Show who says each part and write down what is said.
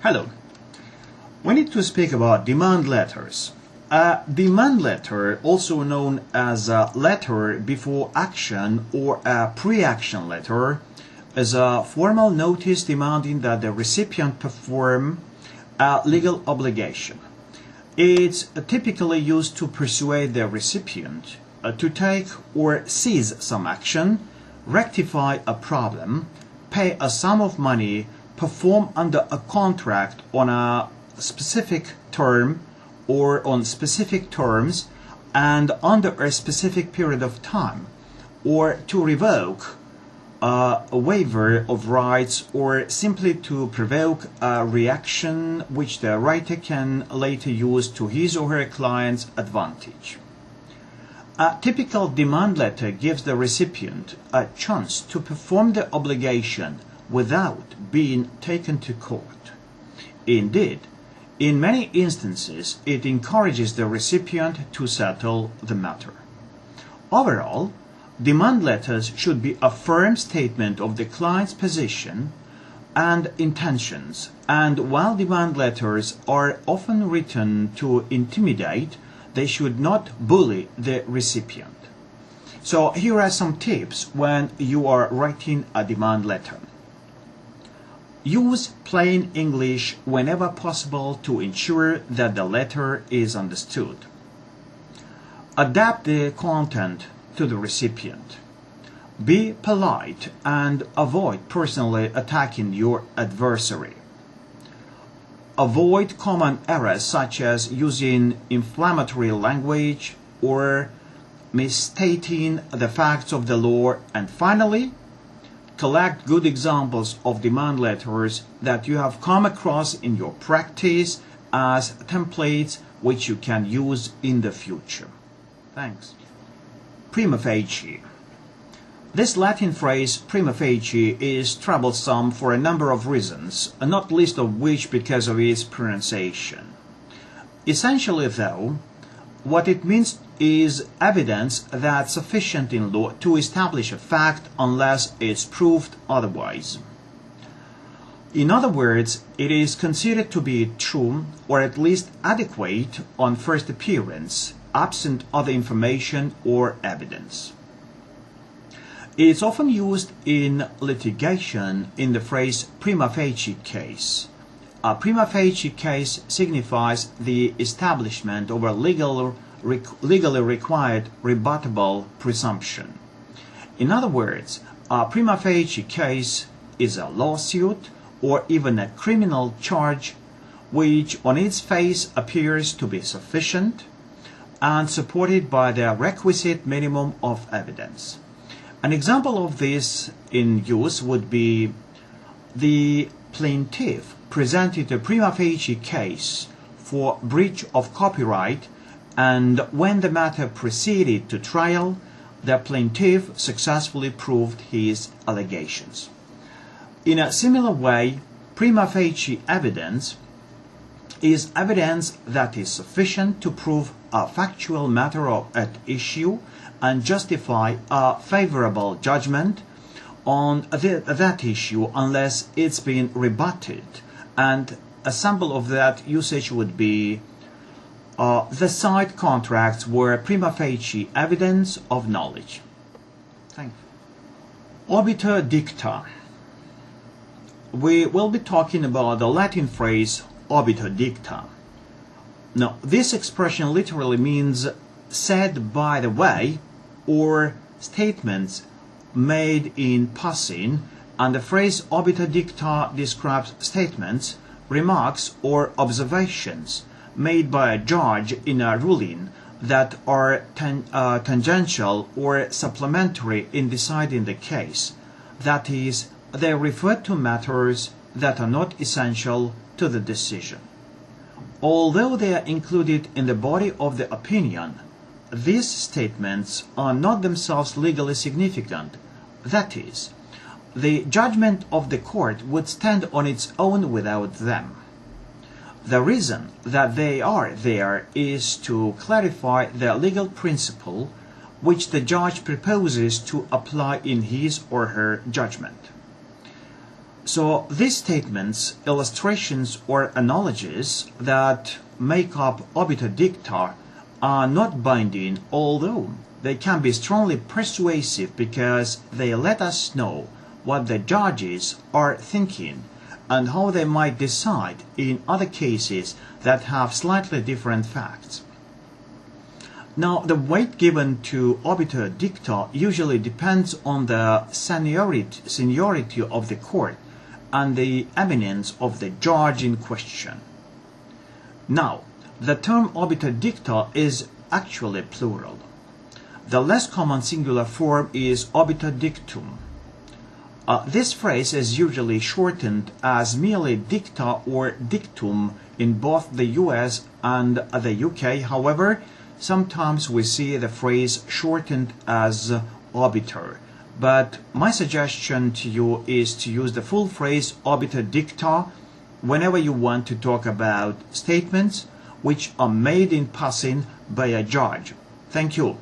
Speaker 1: Hello. We need to speak about demand letters. A demand letter, also known as a letter before action or a pre-action letter, is a formal notice demanding that the recipient perform a legal obligation. It's typically used to persuade the recipient to take or cease some action, rectify a problem, pay a sum of money, perform under a contract on a specific term or on specific terms and under a specific period of time, or to revoke a waiver of rights, or simply to provoke a reaction which the writer can later use to his or her client's advantage. A typical demand letter gives the recipient a chance to perform the obligation without being taken to court. Indeed, in many instances, it encourages the recipient to settle the matter. Overall, demand letters should be a firm statement of the client's position and intentions, and while demand letters are often written to intimidate, they should not bully the recipient. So here are some tips when you are writing a demand letter. Use plain English whenever possible to ensure that the letter is understood. Adapt the content to the recipient. Be polite and avoid personally attacking your adversary. Avoid common errors such as using inflammatory language or misstating the facts of the law. And finally, collect good examples of demand letters that you have come across in your practice as templates which you can use in the future. Thanks. Prima facie. This Latin phrase, prima facie, is troublesome for a number of reasons, not least of which because of its pronunciation. Essentially, though, what it means is evidence that's sufficient in law to establish a fact unless it's proved otherwise. In other words, it is considered to be true or at least adequate on first appearance, absent other information or evidence. It's often used in litigation in the phrase prima facie case. A prima facie case signifies the establishment of a legally required rebuttable presumption. In other words, a prima facie case is a lawsuit or even a criminal charge which on its face appears to be sufficient and supported by the requisite minimum of evidence. An example of this in use would be the plaintiff presented a prima facie case for breach of copyright, and when the matter proceeded to trial, the plaintiff successfully proved his allegations. In a similar way, prima facie evidence is evidence that is sufficient to prove a factual matter at issue and justify a favorable judgment on that issue unless it's been rebutted. And a sample of that usage would be the side contracts were prima facie evidence of knowledge. Thank you. Obiter dicta. We will be talking about the Latin phrase obiter dicta. Now, this expression literally means said by the way, or statements made in passing, and the phrase obiter dicta describes statements, remarks, or observations made by a judge in a ruling that are tangential or supplementary in deciding the case. That is, they refer to matters that are not essential to the decision. Although they are included in the body of the opinion, these statements are not themselves legally significant. That is, the judgment of the court would stand on its own without them. The reason that they are there is to clarify the legal principle which the judge proposes to apply in his or her judgment. So these statements, illustrations, or analogies that make up obiter dicta are not binding, although they can be strongly persuasive because they let us know what the judges are thinking and how they might decide in other cases that have slightly different facts. Now, the weight given to obiter dicta usually depends on the seniority of the court and the eminence of the judge in question. Now, the term obiter dicta is actually plural. The less common singular form is obiter dictum. This phrase is usually shortened as merely dicta or dictum in both the US and the UK. However, sometimes we see the phrase shortened as obiter. But my suggestion to you is to use the full phrase obiter dicta whenever you want to talk about statements which are made in passing by a judge. Thank you.